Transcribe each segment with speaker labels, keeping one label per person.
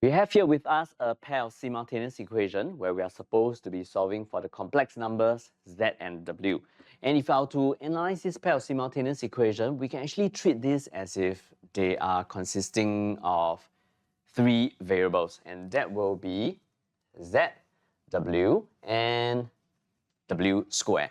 Speaker 1: We have here with us a pair of simultaneous equations where we are supposed to be solving for the complex numbers z and w. And if I were to analyze this pair of simultaneous equations, we can actually treat this as if they are consisting of three variables, and that will be z, w, and w squared.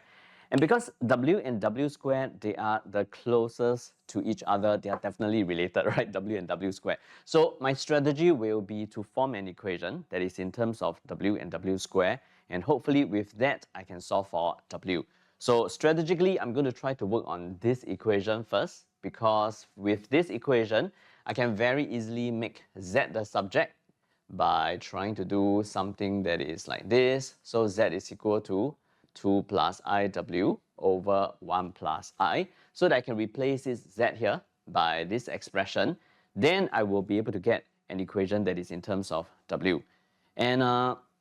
Speaker 1: And because w and w squared, they are the closest to each other, they are definitely related, right? W and w squared. So my strategy will be to form an equation that is in terms of w and w squared, and hopefully with that, I can solve for w. So strategically, I'm going to try to work on this equation first, because with this equation, I can very easily make z the subject by trying to do something that is like this. So z is equal to 2 plus iw over 1 plus I, so that I can replace this z here by this expression. Then I will be able to get an equation that is in terms of w. And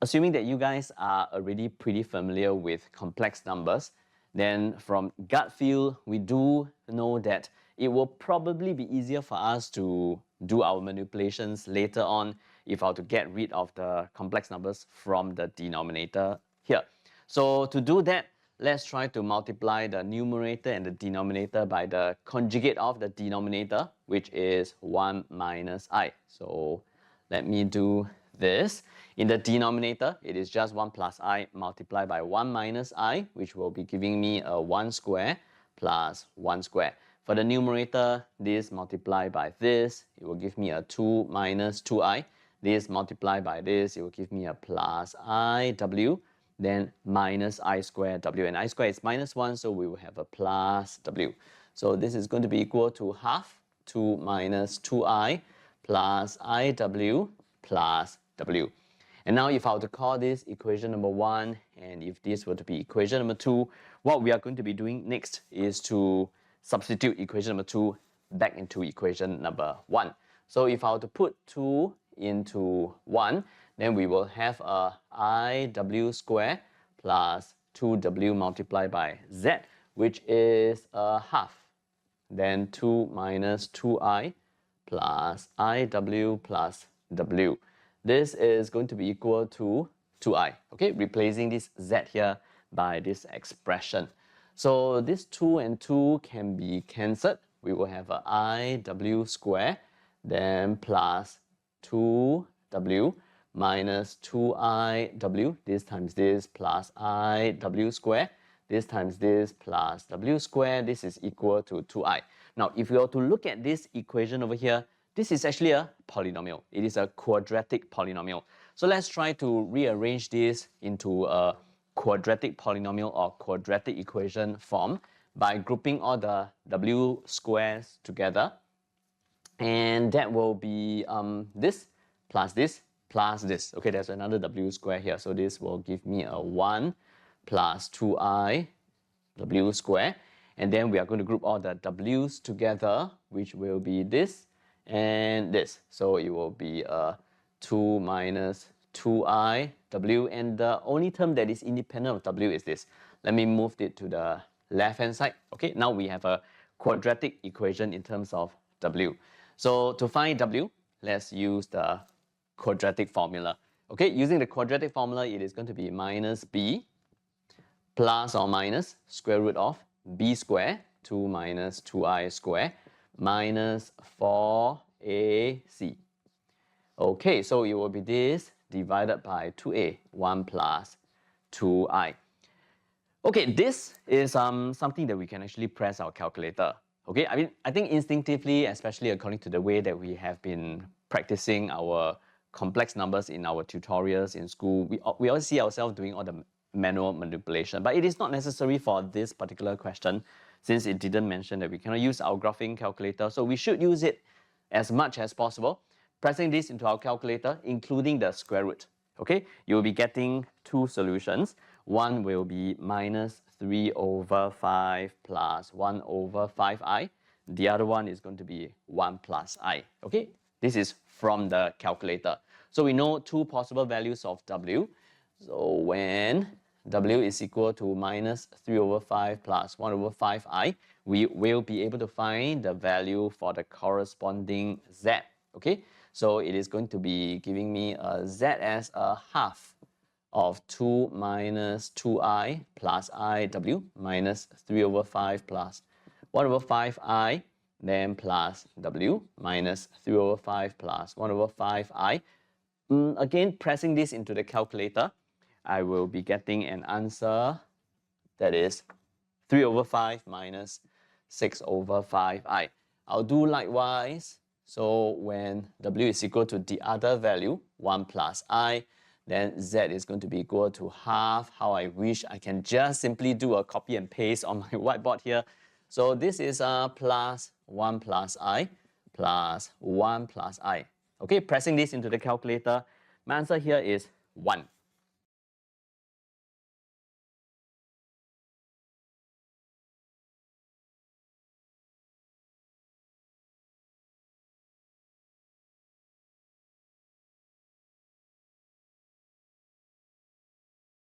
Speaker 1: assuming that you guys are already pretty familiar with complex numbers, then from gut feel, we do know that it will probably be easier for us to do our manipulations later on if I were to get rid of the complex numbers from the denominator here. So to do that, let's try to multiply the numerator and the denominator by the conjugate of the denominator, which is 1 minus I. So let me do this. In the denominator, it is just 1 plus I multiplied by 1 minus I, which will be giving me a 1 square plus 1 square. For the numerator, this multiplied by this, it will give me a 2 minus 2i. This multiplied by this, it will give me a plus iw. Then minus I squared w, and I squared is minus 1, so we will have a plus w. So this is going to be equal to half 2 minus 2i plus iw plus w. And now if I were to call this equation number 1, and if this were to be equation number 2, what we are going to be doing next is to substitute equation number 2 back into equation number 1. So if I were to put 2 into 1, then we will have a iw squared plus 2w multiplied by z, which is a half. Then 2 minus 2i plus iw plus w. This is going to be equal to 2i, okay? Replacing this z here by this expression. So this 2 and 2 can be cancelled. We will have a iw squared, then plus 2w minus 2iw, this times this, plus iw squared, this times this, plus w squared, this is equal to 2i. Now, if we were to look at this equation over here, this is actually a polynomial. It is a quadratic polynomial. So let's try to rearrange this into a quadratic polynomial or quadratic equation form by grouping all the w squares together. And that will be this plus this plus this. Okay, there's another w square here. So this will give me a 1 plus 2i w square. And then we are going to group all the w's together, which will be this and this. So it will be a 2 minus 2i w. And the only term that is independent of w is this. Let me move it to the left-hand side. Okay, now we have a quadratic equation in terms of w. So to find w, let's use the quadratic formula. Okay, using the quadratic formula, it is going to be minus b plus or minus square root of b squared, 2 minus 2i squared, minus 4ac. Okay, so it will be this divided by 2a, 1 plus 2i. Okay, this is something that we can actually press our calculator. Okay, I think instinctively, especially according to the way that we have been practicing our complex numbers in our tutorials in school, we always see ourselves doing all the manual manipulation. But it is not necessary for this particular question, since it didn't mention that we cannot use our graphing calculator. So we should use it as much as possible, pressing this into our calculator, including the square root. Okay, you'll be getting two solutions. One will be minus 3 over 5 plus 1 over 5i. The other one is going to be 1 plus I. Okay, this is from the calculator. So we know two possible values of w. So when w is equal to minus 3 over 5 plus 1 over 5i, we will be able to find the value for the corresponding z. Okay, So it is going to be giving me z as a half of 2 minus 2i plus iw minus 3 over 5 plus 1 over 5i, then plus w minus 3 over 5 plus 1 over 5i. Again, pressing this into the calculator, I will be getting an answer that is 3 over 5 minus 6 over 5i. I'll do likewise. So when w is equal to the other value, 1 plus I, then z is going to be equal to half. How I wish I can just simply do a copy and paste on my whiteboard here. So this is plus 1 plus I plus 1 plus I. Okay, pressing this into the calculator, my answer here is 1.